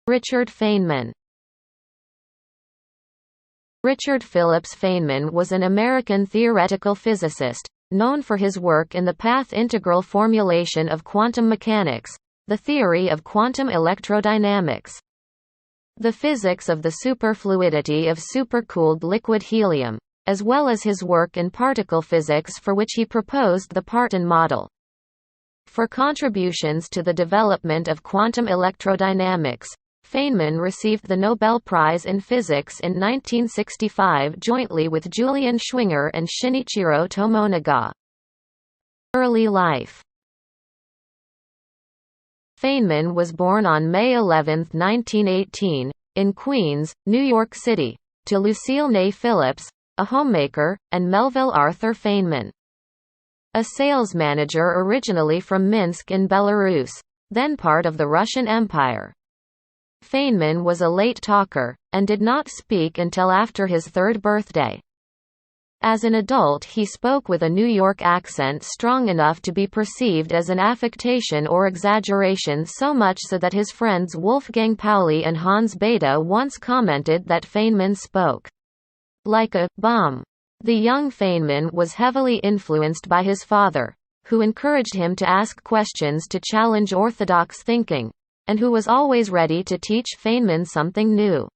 Richard Feynman. Richard Phillips Feynman was an American theoretical physicist, known for his work in the path integral formulation of quantum mechanics, the theory of quantum electrodynamics, the physics of the superfluidity of supercooled liquid helium, as well as his work in particle physics for which he proposed the Parton model. For contributions to the development of quantum electrodynamics, Feynman received the Nobel Prize in Physics in 1965 jointly with Julian Schwinger and Sin-Itiro Tomonaga. Early life. Feynman was born on May 11, 1918, in Queens, New York City, to Lucille Ney Phillips, a homemaker, and Melville Arthur Feynman, a sales manager originally from Minsk in Belarus, then part of the Russian Empire. Feynman was a late talker, and did not speak until after his third birthday. As an adult he spoke with a New York accent strong enough to be perceived as an affectation or exaggeration, so much so that his friends Wolfgang Pauli and Hans Bethe once commented that Feynman spoke like a bomb. The young Feynman was heavily influenced by his father, who encouraged him to ask questions to challenge orthodox thinking, and who was always ready to teach Feynman something new.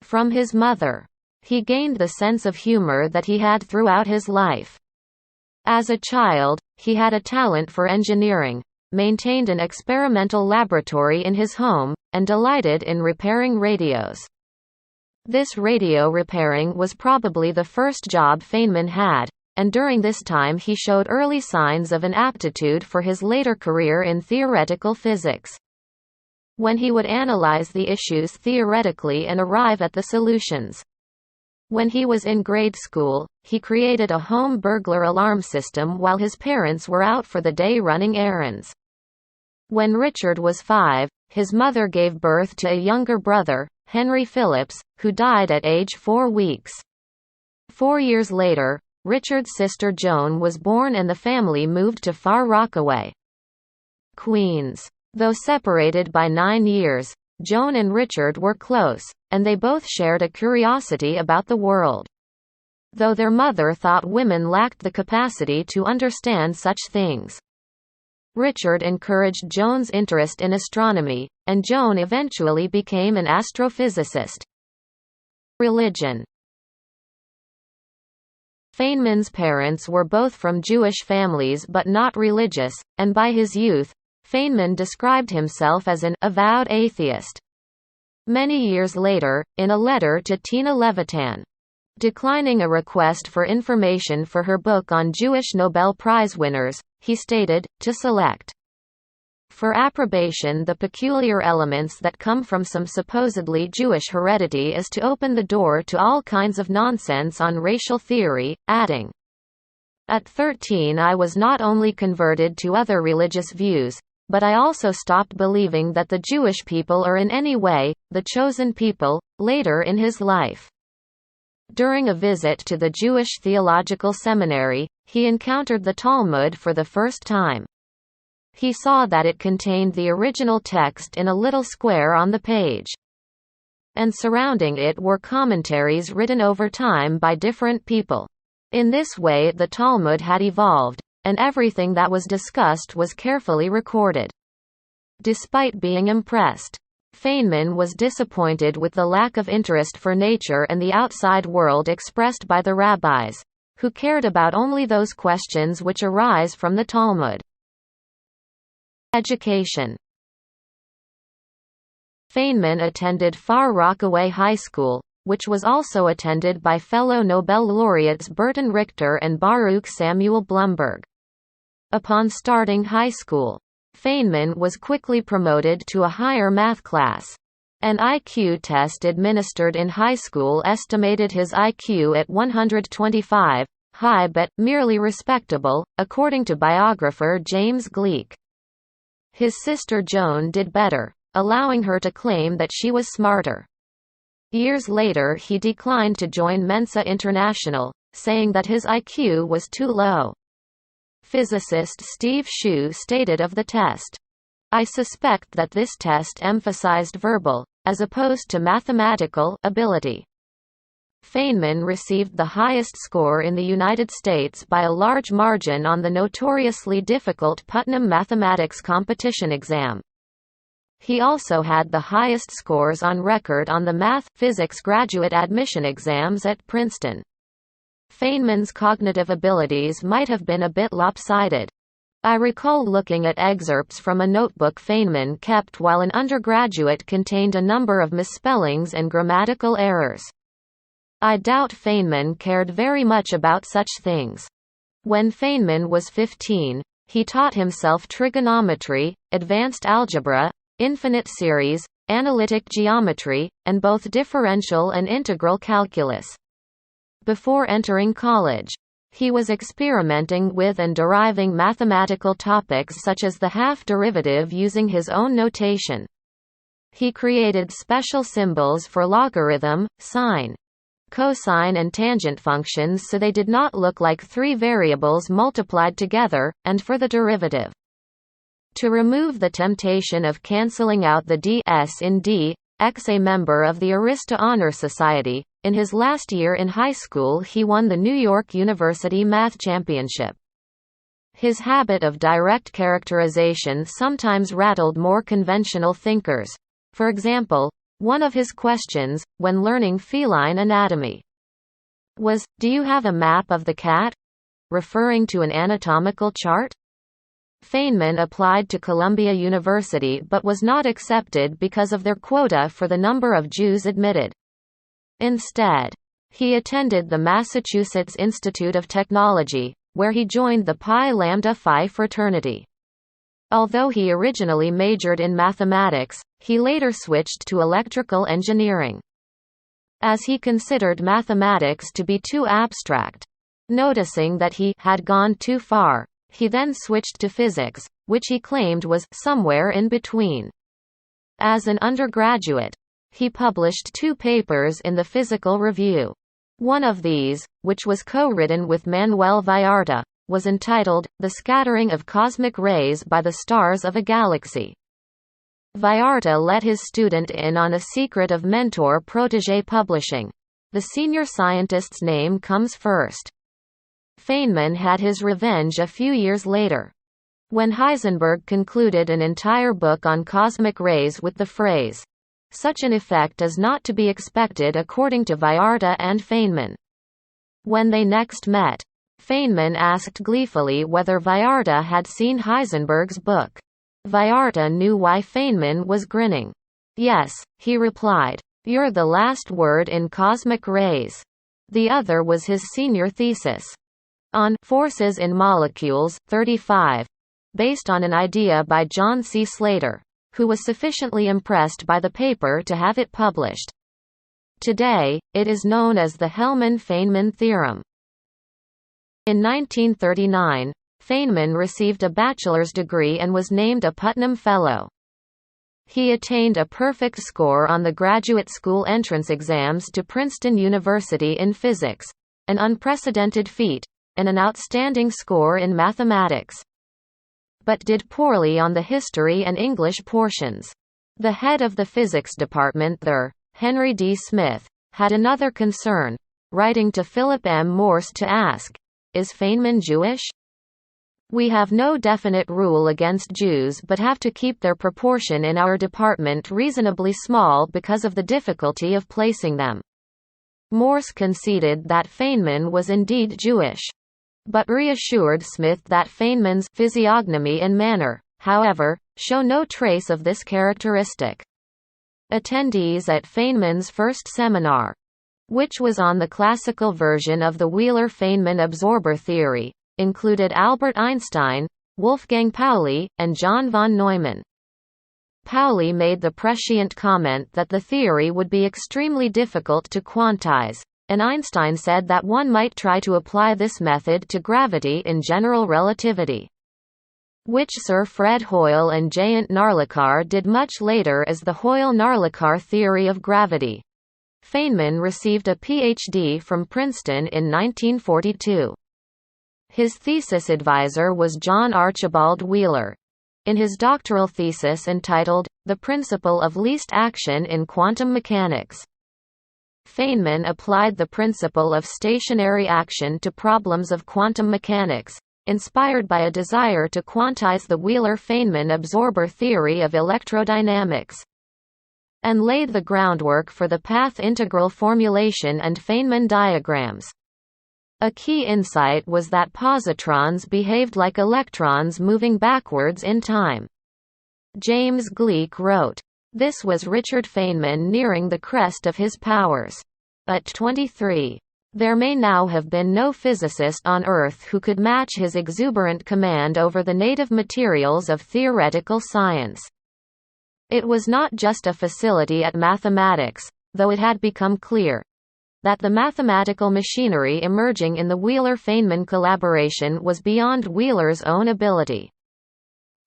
From his mother, he gained the sense of humor that he had throughout his life. As a child, he had a talent for engineering, maintained an experimental laboratory in his home, and delighted in repairing radios. This radio repairing was probably the first job Feynman had, and during this time he showed early signs of an aptitude for his later career in theoretical physics. When he would analyze the issues theoretically and arrive at the solutions. When he was in grade school, he created a home burglar alarm system while his parents were out for the day running errands. When Richard was 5, his mother gave birth to a younger brother, Henry Phillips, who died at age 4 weeks. 4 years later, Richard's sister Joan was born and the family moved to Far Rockaway, Queens. Though separated by 9 years, Joan and Richard were close, and they both shared a curiosity about the world. Though their mother thought women lacked the capacity to understand such things. Richard encouraged Joan's interest in astronomy, and Joan eventually became an astrophysicist. Religion. Feynman's parents were both from Jewish families but not religious, and by his youth, Feynman described himself as an avowed atheist. Many years later, in a letter to Tina Levitan, declining a request for information for her book on Jewish Nobel Prize winners, he stated, to select for approbation the peculiar elements that come from some supposedly Jewish heredity is to open the door to all kinds of nonsense on racial theory, adding, "At 13 I was not only converted to other religious views, but I also stopped believing that the Jewish people are in any way the chosen people." Later in his life, during a visit to the Jewish Theological Seminary, he encountered the Talmud for the first time. He saw that it contained the original text in a little square on the page, and surrounding it were commentaries written over time by different people. In this way the Talmud had evolved, and everything that was discussed was carefully recorded. Despite being impressed, Feynman was disappointed with the lack of interest for nature and the outside world expressed by the rabbis, who cared about only those questions which arise from the Talmud. Education. Feynman attended Far Rockaway High School, which was also attended by fellow Nobel laureates Burton Richter and Baruch Samuel Blumberg. Upon starting high school, Feynman was quickly promoted to a higher math class. An IQ test administered in high school estimated his IQ at 125, high but merely respectable, according to biographer James Gleick. His sister Joan did better, allowing her to claim that she was smarter. Years later he declined to join Mensa International, saying that his IQ was too low. Physicist Steve Shue stated of the test, I suspect that this test emphasized verbal, as opposed to mathematical, ability. Feynman received the highest score in the United States by a large margin on the notoriously difficult Putnam Mathematics Competition exam. He also had the highest scores on record on the Math/Physics graduate admission exams at Princeton. Feynman's cognitive abilities might have been a bit lopsided. I recall looking at excerpts from a notebook Feynman kept while an undergraduate contained a number of misspellings and grammatical errors. I doubt Feynman cared very much about such things. When Feynman was 15, he taught himself trigonometry, advanced algebra, infinite series, analytic geometry, and both differential and integral calculus. Before entering college, he was experimenting with and deriving mathematical topics such as the half derivative using his own notation. He created special symbols for logarithm, sine, cosine and tangent functions so they did not look like three variables multiplied together, and for the derivative. To remove the temptation of cancelling out the d(s) in d, X, a member of the Arista Honor Society, in his last year in high school he won the New York University Math Championship. His habit of direct characterization sometimes rattled more conventional thinkers. For example, one of his questions, when learning feline anatomy, was, "Do you have a map of the cat?" referring to an anatomical chart. Feynman applied to Columbia University but was not accepted because of their quota for the number of Jews admitted. Instead, he attended the Massachusetts Institute of Technology, where he joined the Pi Lambda Phi fraternity. Although he originally majored in mathematics, he later switched to electrical engineering, as he considered mathematics to be too abstract. Noticing that he had gone too far, he then switched to physics, which he claimed was somewhere in between. As an undergraduate, he published 2 papers in the Physical Review. One of these, which was co-written with Manuel Vallarta, was entitled, "The Scattering of Cosmic Rays by the Stars of a Galaxy." Vallarta let his student in on a secret of mentor-protégé publishing. The senior scientist's name comes first. Feynman had his revenge a few years later, when Heisenberg concluded an entire book on cosmic rays with the phrase, "Such an effect is not to be expected," according to Vallarta and Feynman. When they next met, Feynman asked gleefully whether Vallarta had seen Heisenberg's book. Vallarta knew why Feynman was grinning. "Yes," he replied. "You're the last word in cosmic rays." The other was his senior thesis, on Forces in Molecules, 35, based on an idea by John C. Slater, who was sufficiently impressed by the paper to have it published. Today, it is known as the Hellman-Feynman theorem. In 1939, Feynman received a bachelor's degree and was named a Putnam Fellow. He attained a perfect score on the graduate school entrance exams to Princeton University in physics, an unprecedented feat, and an outstanding score in mathematics, but did poorly on the history and English portions. The head of the physics department there, Henry D. Smith, had another concern, writing to Philip M. Morse to ask, "Is Feynman Jewish? We have no definite rule against Jews but have to keep their proportion in our department reasonably small because of the difficulty of placing them." Morse conceded that Feynman was indeed Jewish, but reassured Smith that Feynman's physiognomy and manner, however, show no trace of this characteristic. Attendees at Feynman's first seminar, which was on the classical version of the Wheeler-Feynman absorber theory, included Albert Einstein, Wolfgang Pauli, and John von Neumann. Pauli made the prescient comment that the theory would be extremely difficult to quantize, and Einstein said that one might try to apply this method to gravity in general relativity, which Sir Fred Hoyle and Jayant Narlikar did much later as the Hoyle-Narlikar theory of gravity. Feynman received a Ph.D. from Princeton in 1942. His thesis advisor was John Archibald Wheeler. in his doctoral thesis entitled, The Principle of Least Action in Quantum Mechanics. Feynman applied the principle of stationary action to problems of quantum mechanics, inspired by a desire to quantize the Wheeler-Feynman absorber theory of electrodynamics, and laid the groundwork for the path integral formulation and Feynman diagrams. A key insight was that positrons behaved like electrons moving backwards in time. James Gleick wrote, "This was Richard Feynman nearing the crest of his powers. At 23. There may now have been no physicist on Earth who could match his exuberant command over the native materials of theoretical science." It was not just a facility at mathematics, though it had become clear that the mathematical machinery emerging in the Wheeler-Feynman collaboration was beyond Wheeler's own ability.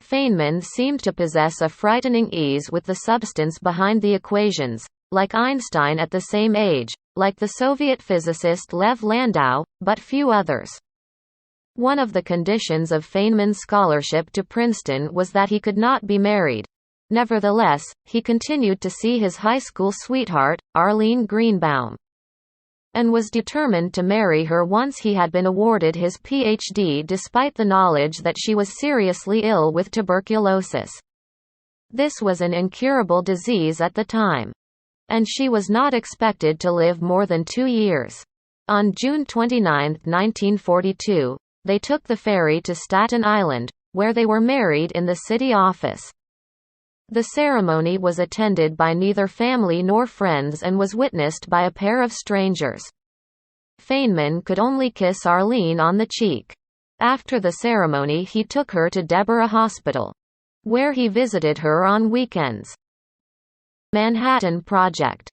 Feynman seemed to possess a frightening ease with the substance behind the equations, like Einstein at the same age, like the Soviet physicist Lev Landau, but few others. One of the conditions of Feynman's scholarship to Princeton was that he could not be married. Nevertheless, he continued to see his high school sweetheart, Arlene Greenbaum, and was determined to marry her once he had been awarded his Ph.D. despite the knowledge that she was seriously ill with tuberculosis. This was an incurable disease at the time, and she was not expected to live more than 2 years. On June 29, 1942, they took the ferry to Staten Island, where they were married in the city office. The ceremony was attended by neither family nor friends and was witnessed by a pair of strangers. Feynman could only kiss Arlene on the cheek. After the ceremony he took her to Deborah Hospital, where he visited her on weekends. Manhattan Project.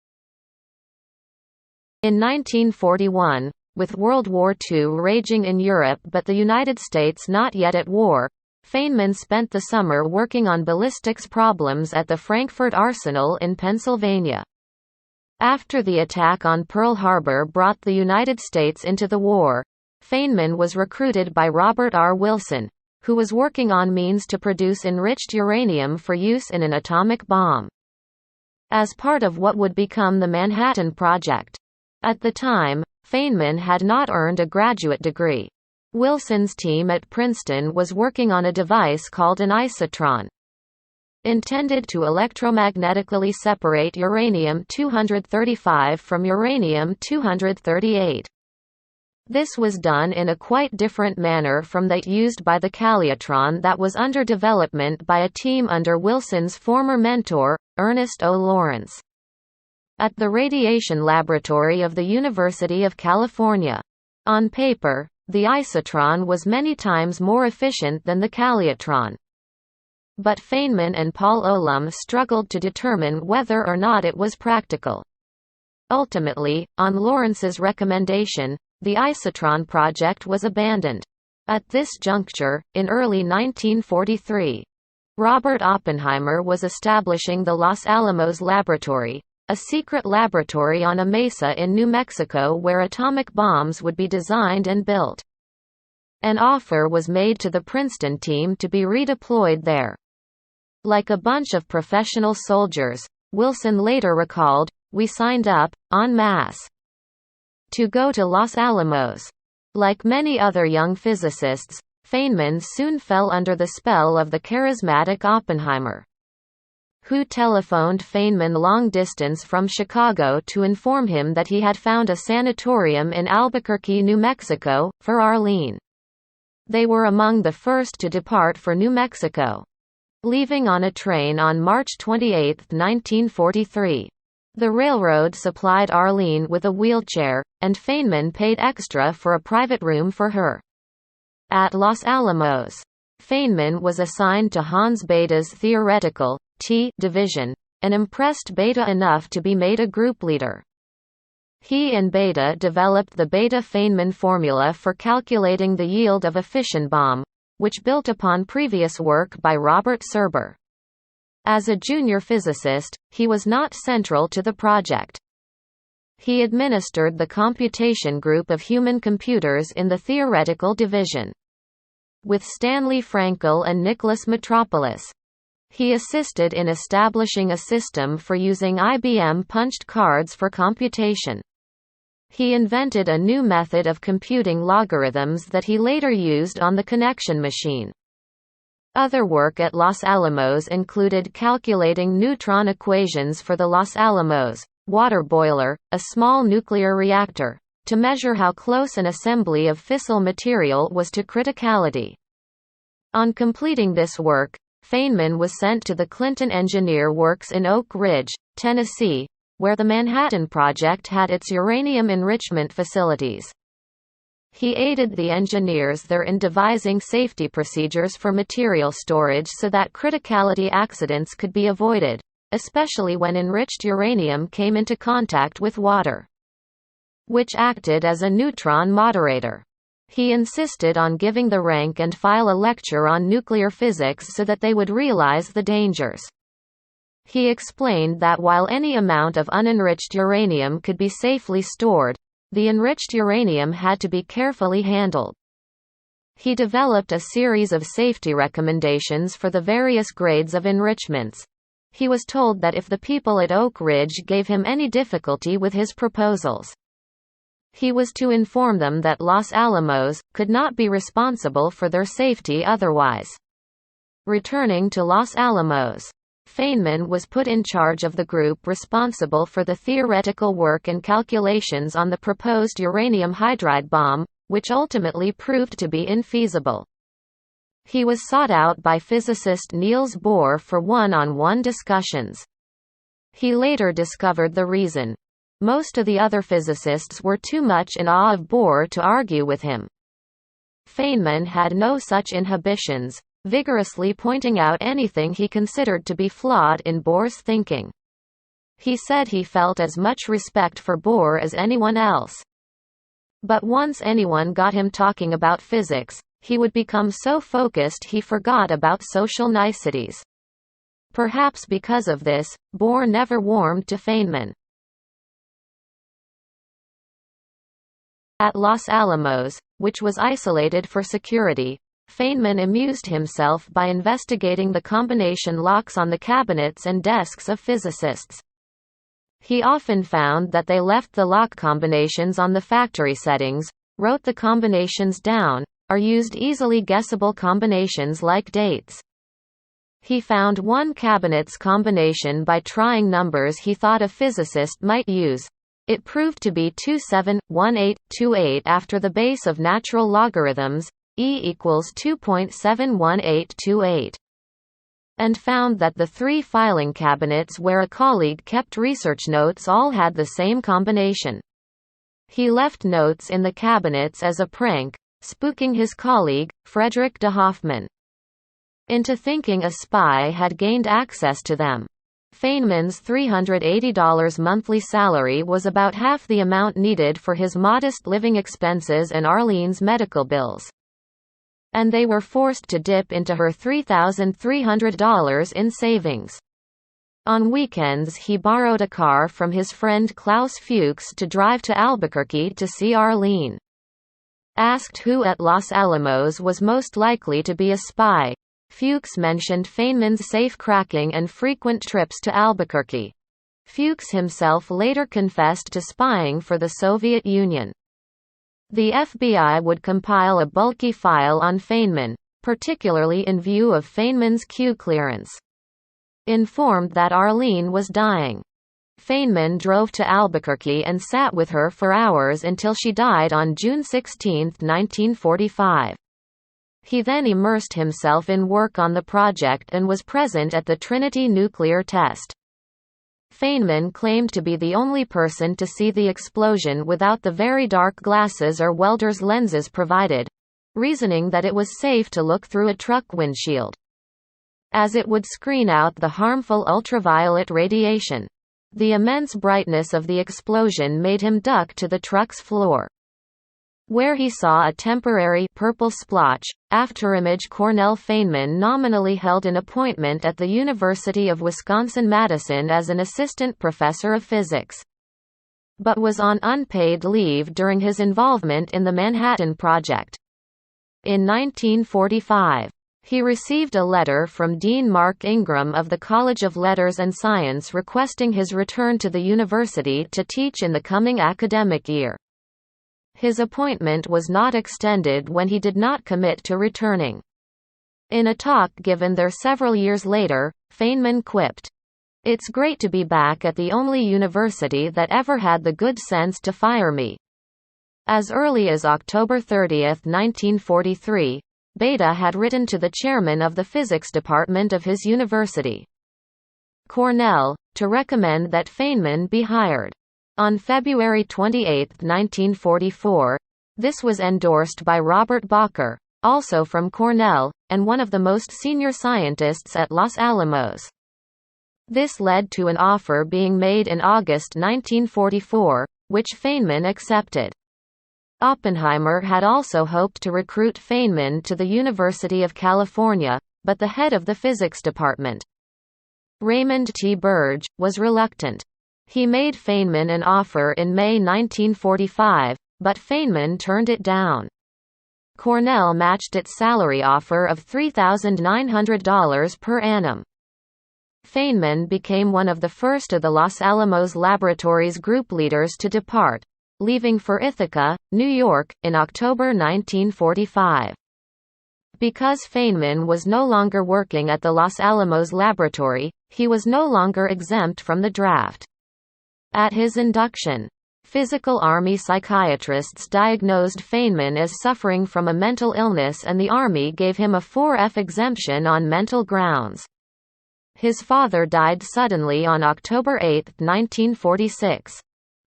In 1941, with World War II raging in Europe but the United States not yet at war, Feynman spent the summer working on ballistics problems at the Frankfurt Arsenal in Pennsylvania. After the attack on Pearl Harbor brought the United States into the war, Feynman was recruited by Robert R. Wilson, who was working on means to produce enriched uranium for use in an atomic bomb, as part of what would become the Manhattan Project. At the time, Feynman had not earned a graduate degree. Wilson's team at Princeton was working on a device called an isotron, intended to electromagnetically separate uranium-235 from uranium-238. This was done in a quite different manner from that used by the calliotron that was under development by a team under Wilson's former mentor, Ernest O. Lawrence, at the Radiation Laboratory of the University of California. On paper, the isotron was many times more efficient than the calliotron, but Feynman and Paul Ohlum struggled to determine whether or not it was practical. Ultimately, on Lawrence's recommendation, the isotron project was abandoned. At this juncture, in early 1943, Robert Oppenheimer was establishing the Los Alamos Laboratory, a secret laboratory on a mesa in New Mexico where atomic bombs would be designed and built. An offer was made to the Princeton team to be redeployed there. Like a bunch of professional soldiers, Wilson later recalled, "We signed up, en masse, to go to Los Alamos." Like many other young physicists, Feynman soon fell under the spell of the charismatic Oppenheimer, who telephoned Feynman long distance from Chicago to inform him that he had found a sanatorium in Albuquerque, New Mexico, for Arlene. They were among the first to depart for New Mexico, leaving on a train on March 28, 1943. The railroad supplied Arlene with a wheelchair, and Feynman paid extra for a private room for her. At Los Alamos, Feynman was assigned to Hans Bethe's theoretical division, and impressed Bethe enough to be made a group leader. He and Bethe developed the Bethe-Feynman formula for calculating the yield of a fission bomb, which built upon previous work by Robert Serber. As a junior physicist, he was not central to the project. He administered the computation group of human computers in the theoretical division. with Stanley Frankel and Nicholas Metropolis. He assisted in establishing a system for using IBM punched cards for computation. He invented a new method of computing logarithms that he later used on the connection machine. Other work at Los Alamos included calculating neutron equations for the Los Alamos water boiler, a small nuclear reactor, to measure how close an assembly of fissile material was to criticality. On completing this work, Feynman was sent to the Clinton Engineer Works in Oak Ridge, Tennessee, where the Manhattan Project had its uranium enrichment facilities. He aided the engineers there in devising safety procedures for material storage so that criticality accidents could be avoided, especially when enriched uranium came into contact with water, which acted as a neutron moderator. He insisted on giving the rank and file a lecture on nuclear physics so that they would realize the dangers. He explained that while any amount of unenriched uranium could be safely stored, the enriched uranium had to be carefully handled. He developed a series of safety recommendations for the various grades of enrichments. He was told that if the people at Oak Ridge gave him any difficulty with his proposals, he was to inform them that Los Alamos could not be responsible for their safety otherwise. Returning to Los Alamos, Feynman was put in charge of the group responsible for the theoretical work and calculations on the proposed uranium hydride bomb, which ultimately proved to be infeasible. He was sought out by physicist Niels Bohr for one-on-one discussions. He later discovered the reason. Most of the other physicists were too much in awe of Bohr to argue with him. Feynman had no such inhibitions, vigorously pointing out anything he considered to be flawed in Bohr's thinking. He said he felt as much respect for Bohr as anyone else. But once anyone got him talking about physics, he would become so focused he forgot about social niceties. Perhaps because of this, Bohr never warmed to Feynman. At Los Alamos, which was isolated for security, Feynman amused himself by investigating the combination locks on the cabinets and desks of physicists. He often found that they left the lock combinations on the factory settings, wrote the combinations down, or used easily guessable combinations like dates. He found one cabinet's combination by trying numbers he thought a physicist might use. It proved to be 271828 after the base of natural logarithms, e equals 2.71828. And found that the three filing cabinets where a colleague kept research notes all had the same combination. He left notes in the cabinets as a prank, spooking his colleague, Frederick de Hoffman, into thinking a spy had gained access to them. Feynman's $380 monthly salary was about half the amount needed for his modest living expenses and Arlene's medical bills. And they were forced to dip into her $3,300 in savings. On weekends he borrowed a car from his friend Klaus Fuchs to drive to Albuquerque to see Arlene. Asked who at Los Alamos was most likely to be a spy, Fuchs mentioned Feynman's safe-cracking and frequent trips to Albuquerque. Fuchs himself later confessed to spying for the Soviet Union. The FBI would compile a bulky file on Feynman, particularly in view of Feynman's Q clearance. Informed that Arlene was dying, Feynman drove to Albuquerque and sat with her for hours until she died on June 16, 1945. He then immersed himself in work on the project and was present at the Trinity nuclear test. Feynman claimed to be the only person to see the explosion without the very dark glasses or welder's lenses provided, reasoning that it was safe to look through a truck windshield, as it would screen out the harmful ultraviolet radiation. The immense brightness of the explosion made him duck to the truck's floor, where he saw a temporary purple splotch. Afterimage Cornell Feynman nominally held an appointment at the University of Wisconsin-Madison as an assistant professor of physics, but was on unpaid leave during his involvement in the Manhattan Project. In 1945, he received a letter from Dean Mark Ingram of the College of Letters and Science requesting his return to the university to teach in the coming academic year. His appointment was not extended when he did not commit to returning. In a talk given there several years later, Feynman quipped, "It's great to be back at the only university that ever had the good sense to fire me." As early as October 30, 1943, Beta had written to the chairman of the physics department of his university, Cornell, to recommend that Feynman be hired. On February 28, 1944, this was endorsed by Robert Bacher, also from Cornell, and one of the most senior scientists at Los Alamos. This led to an offer being made in August 1944, which Feynman accepted. Oppenheimer had also hoped to recruit Feynman to the University of California, but the head of the physics department, Raymond T. Burge, was reluctant. He made Feynman an offer in May 1945, but Feynman turned it down. Cornell matched its salary offer of $3,900 per annum. Feynman became one of the first of the Los Alamos Laboratories group leaders to depart, leaving for Ithaca, New York, in October 1945. Because Feynman was no longer working at the Los Alamos Laboratory, he was no longer exempt from the draft. At his induction, physical Army psychiatrists diagnosed Feynman as suffering from a mental illness and the Army gave him a 4F exemption on mental grounds. His father died suddenly on October 8, 1946.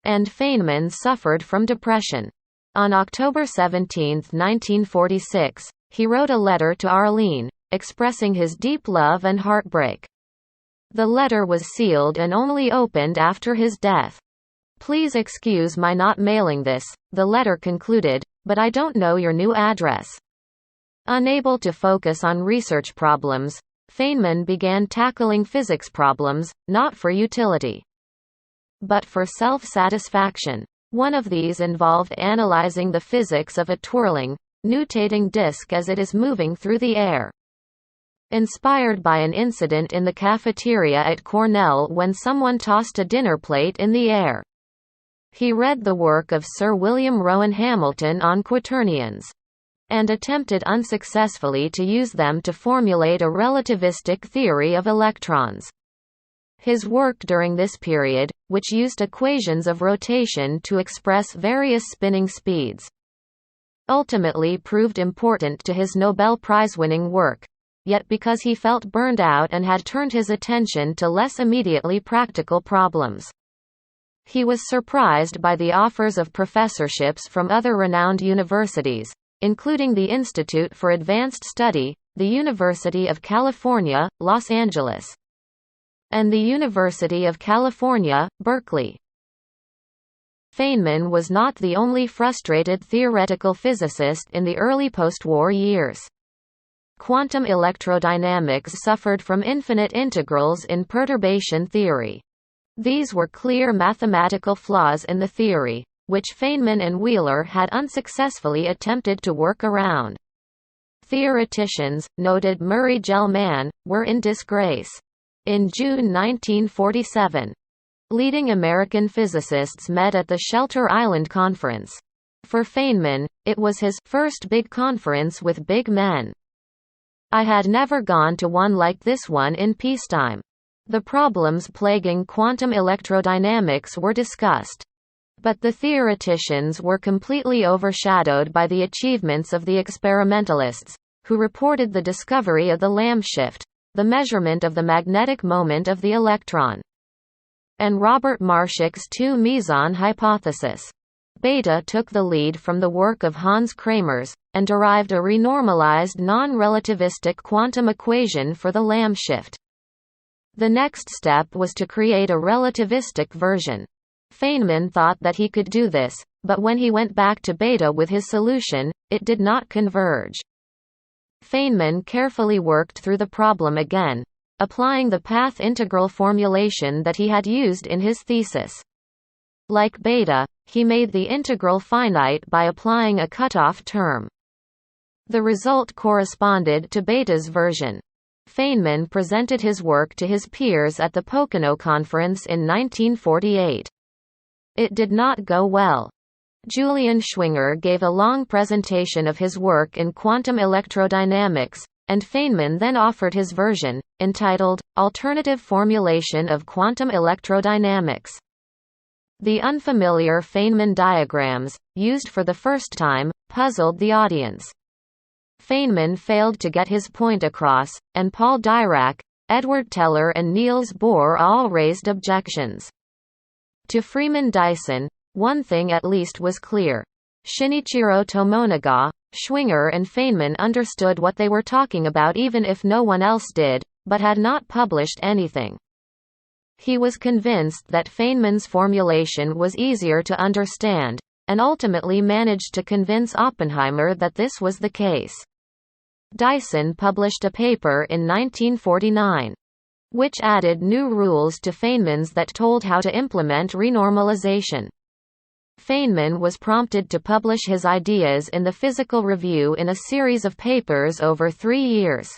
And Feynman suffered from depression. On October 17, 1946, he wrote a letter to Arlene, expressing his deep love and heartbreak. The letter was sealed and only opened after his death. "Please excuse my not mailing this," the letter concluded, "but I don't know your new address." Unable to focus on research problems, Feynman began tackling physics problems, not for utility, but for self-satisfaction. One of these involved analyzing the physics of a twirling, nutating disk as it is moving through the air. Inspired by an incident in the cafeteria at Cornell when someone tossed a dinner plate in the air, he read the work of Sir William Rowan Hamilton on quaternions, and attempted unsuccessfully to use them to formulate a relativistic theory of electrons. His work during this period, which used equations of rotation to express various spinning speeds, ultimately proved important to his Nobel Prize-winning work. Yet because he felt burned out and had turned his attention to less immediately practical problems, he was surprised by the offers of professorships from other renowned universities, including the Institute for Advanced Study, the University of California, Los Angeles, and the University of California, Berkeley. Feynman was not the only frustrated theoretical physicist in the early post-war years. Quantum electrodynamics suffered from infinite integrals in perturbation theory. These were clear mathematical flaws in the theory, which Feynman and Wheeler had unsuccessfully attempted to work around. Theoreticians, noted Murray Gell-Mann, were in disgrace. In June 1947, leading American physicists met at the Shelter Island Conference. For Feynman, it was his first big conference with big men. "I had never gone to one like this one in peacetime. The problems plaguing quantum electrodynamics were discussed, but the theoreticians were completely overshadowed by the achievements of the experimentalists, who reported the discovery of the Lamb shift, the measurement of the magnetic moment of the electron, and Robert Marshak's two-meson hypothesis. Beta took the lead from the work of Hans Kramers, and derived a renormalized non-relativistic quantum equation for the Lamb shift. The next step was to create a relativistic version. Feynman thought that he could do this, but when he went back to Beta with his solution, it did not converge. Feynman carefully worked through the problem again, applying the path integral formulation that he had used in his thesis. Like Beta, he made the integral finite by applying a cutoff term. The result corresponded to Beta's version. Feynman presented his work to his peers at the Pocono Conference in 1948. It did not go well. Julian Schwinger gave a long presentation of his work in quantum electrodynamics, and Feynman then offered his version, entitled, Alternative Formulation of Quantum Electrodynamics. The unfamiliar Feynman diagrams, used for the first time, puzzled the audience. Feynman failed to get his point across, and Paul Dirac, Edward Teller and Niels Bohr all raised objections. To Freeman Dyson, one thing at least was clear. Sin-Itiro Tomonaga, Schwinger and Feynman understood what they were talking about even if no one else did, but had not published anything. He was convinced that Feynman's formulation was easier to understand, and ultimately managed to convince Oppenheimer that this was the case. Dyson published a paper in 1949, which added new rules to Feynman's that told how to implement renormalization. Feynman was prompted to publish his ideas in the Physical Review in a series of papers over 3 years.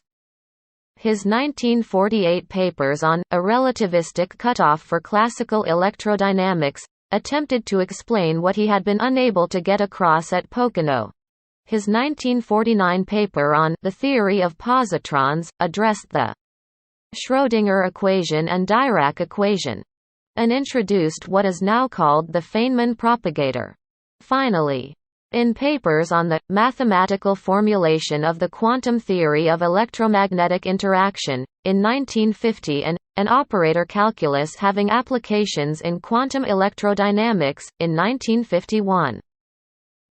His 1948 papers on a relativistic cutoff for classical electrodynamics attempted to explain what he had been unable to get across at Pocono. His 1949 paper on the theory of positrons addressed the Schrödinger equation and Dirac equation, and introduced what is now called the Feynman propagator. Finally, in papers on the mathematical formulation of the quantum theory of electromagnetic interaction, in 1950 and an operator calculus having applications in quantum electrodynamics, in 1951.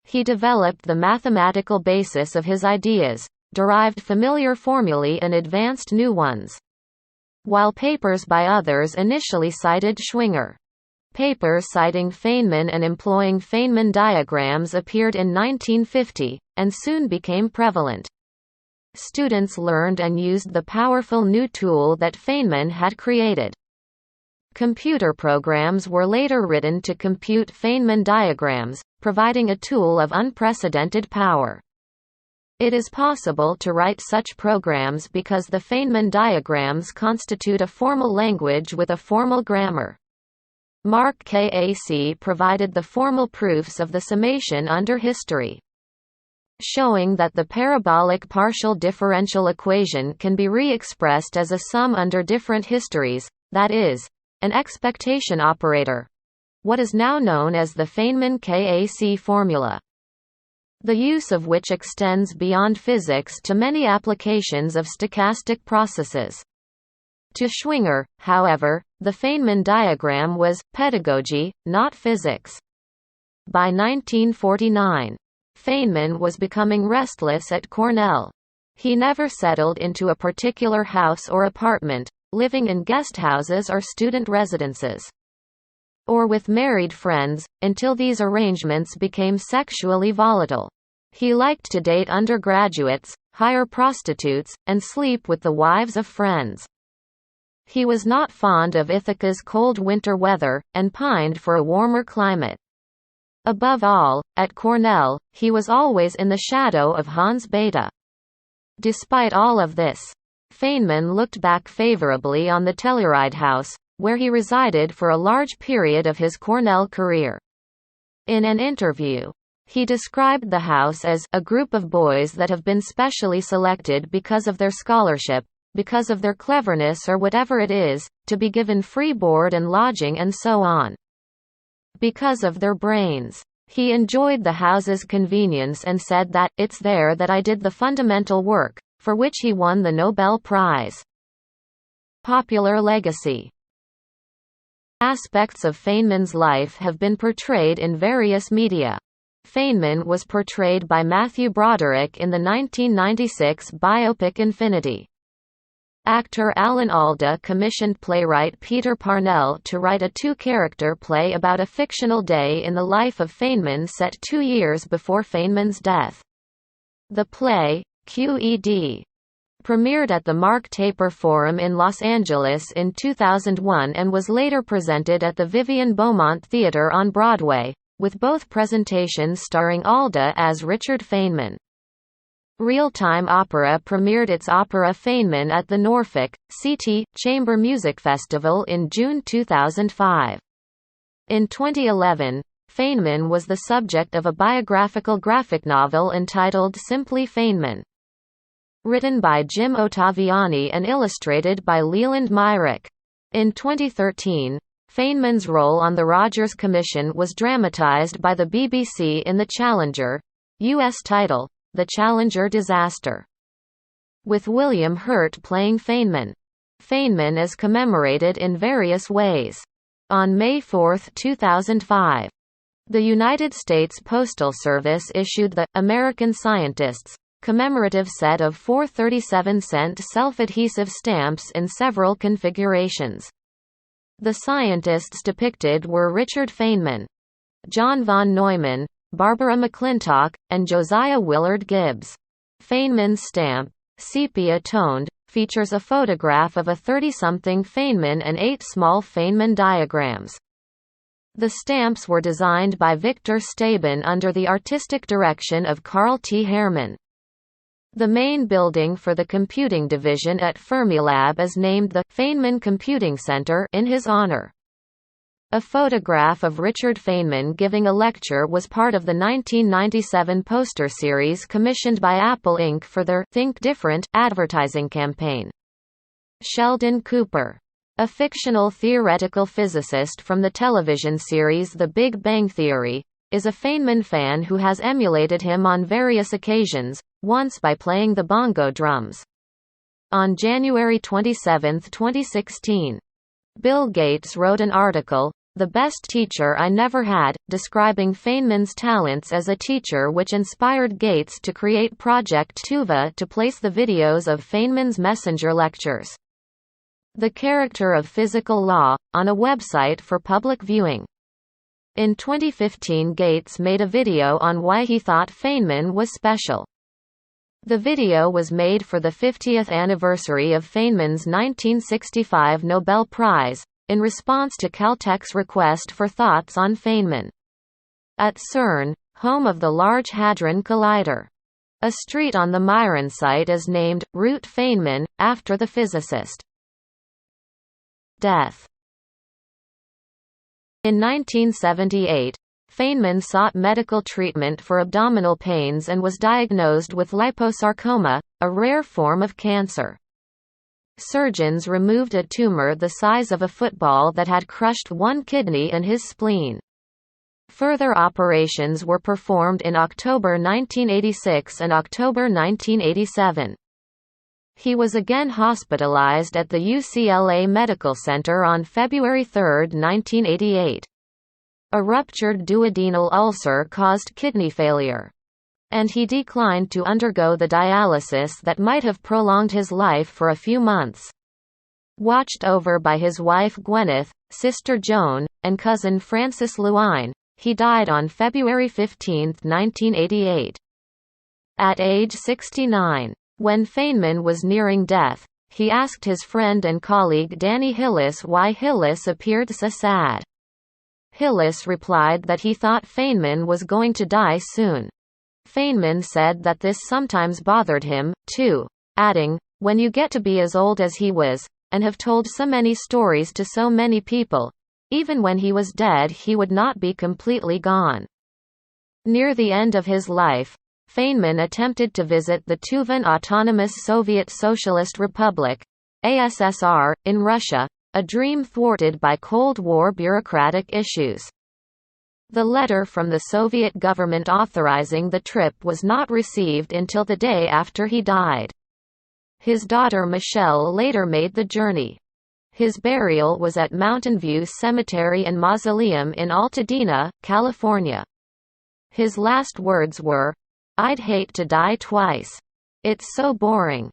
He developed the mathematical basis of his ideas, derived familiar formulae and advanced new ones. While papers by others initially cited Schwinger. Papers citing Feynman and employing Feynman diagrams appeared in 1950, and soon became prevalent. Students learned and used the powerful new tool that Feynman had created. Computer programs were later written to compute Feynman diagrams, providing a tool of unprecedented power. It is possible to write such programs because the Feynman diagrams constitute a formal language with a formal grammar. Mark Kac provided the formal proofs of the summation under history, showing that the parabolic partial differential equation can be re-expressed as a sum under different histories, that is, an expectation operator, what is now known as the Feynman-Kac formula, the use of which extends beyond physics to many applications of stochastic processes. To Schwinger, however, the Feynman diagram was pedagogy, not physics. By 1949, Feynman was becoming restless at Cornell. He never settled into a particular house or apartment, living in guest houses or student residences, or with married friends, until these arrangements became sexually volatile. He liked to date undergraduates, hire prostitutes, and sleep with the wives of friends. He was not fond of Ithaca's cold winter weather, and pined for a warmer climate. Above all, at Cornell, he was always in the shadow of Hans Bethe. Despite all of this, Feynman looked back favorably on the Telluride house, where he resided for a large period of his Cornell career. In an interview, he described the house as a group of boys that have been specially selected because of their scholarship, because of their cleverness or whatever it is, to be given free board and lodging and so on. Because of their brains. He enjoyed the house's convenience and said that, "It's there that I did the fundamental work," for which he won the Nobel Prize. Popular legacy. Aspects of Feynman's life have been portrayed in various media. Feynman was portrayed by Matthew Broderick in the 1996 biopic Infinity. Actor Alan Alda commissioned playwright Peter Parnell to write a two-character play about a fictional day in the life of Feynman set 2 years before Feynman's death. The play, QED, premiered at the Mark Taper Forum in Los Angeles in 2001 and was later presented at the Vivian Beaumont Theater on Broadway, with both presentations starring Alda as Richard Feynman. Real-Time Opera premiered its opera Feynman at the Norfolk, CT, Chamber Music Festival in June 2005. In 2011, Feynman was the subject of a biographical graphic novel entitled simply Feynman. Written by Jim Ottaviani and illustrated by Leland Myrick. In 2013, Feynman's role on the Rogers Commission was dramatized by the BBC in The Challenger, U.S. title, The Challenger Disaster, with William Hurt playing Feynman. Feynman is commemorated in various ways. On May 4, 2005, the United States Postal Service issued the American Scientists commemorative set of 4 37-cent self-adhesive stamps in several configurations. The scientists depicted were Richard Feynman, John von Neumann, Barbara McClintock, and Josiah Willard Gibbs. Feynman's stamp, sepia-toned, features a photograph of a 30-something Feynman and 8 small Feynman diagrams. The stamps were designed by Victor Staben under the artistic direction of Carl T. Herman. The main building for the computing division at Fermilab is named the Feynman Computing Center in his honor. A photograph of Richard Feynman giving a lecture was part of the 1997 poster series commissioned by Apple Inc. for their Think Different advertising campaign. Sheldon Cooper, a fictional theoretical physicist from the television series The Big Bang Theory, is a Feynman fan who has emulated him on various occasions, once by playing the bongo drums. On January 27, 2016, Bill Gates wrote an article, "The Best Teacher I Never Had," describing Feynman's talents as a teacher, which inspired Gates to create Project Tuva to place the videos of Feynman's messenger lectures, The Character of Physical Law, on a website for public viewing. In 2015, Gates made a video on why he thought Feynman was special. The video was made for the 50th anniversary of Feynman's 1965 Nobel Prize, in response to Caltech's request for thoughts on Feynman. At CERN, home of the Large Hadron Collider, a street on the Myron site is named Route Feynman, after the physicist. Death. In 1978, Feynman sought medical treatment for abdominal pains and was diagnosed with liposarcoma, a rare form of cancer. Surgeons removed a tumor the size of a football that had crushed one kidney and his spleen. Further operations were performed in October 1986 and October 1987. He was again hospitalized at the UCLA Medical Center on February 3, 1988. A ruptured duodenal ulcer caused kidney failure, and he declined to undergo the dialysis that might have prolonged his life for a few months. Watched over by his wife Gwyneth, sister Joan, and cousin Frances Lewine, he died on February 15, 1988. At age 69. When Feynman was nearing death, he asked his friend and colleague Danny Hillis why Hillis appeared so sad. Hillis replied that he thought Feynman was going to die soon. Feynman said that this sometimes bothered him, too, adding, "When you get to be as old as he was, and have told so many stories to so many people, even when he was dead he would not be completely gone." Near the end of his life, Feynman attempted to visit the Tuvan Autonomous Soviet Socialist Republic, ASSR, in Russia, a dream thwarted by Cold War bureaucratic issues. The letter from the Soviet government authorizing the trip was not received until the day after he died. His daughter Michelle later made the journey. His burial was at Mountain View Cemetery and Mausoleum in Altadena, California. His last words were, "I'd hate to die twice. It's so boring."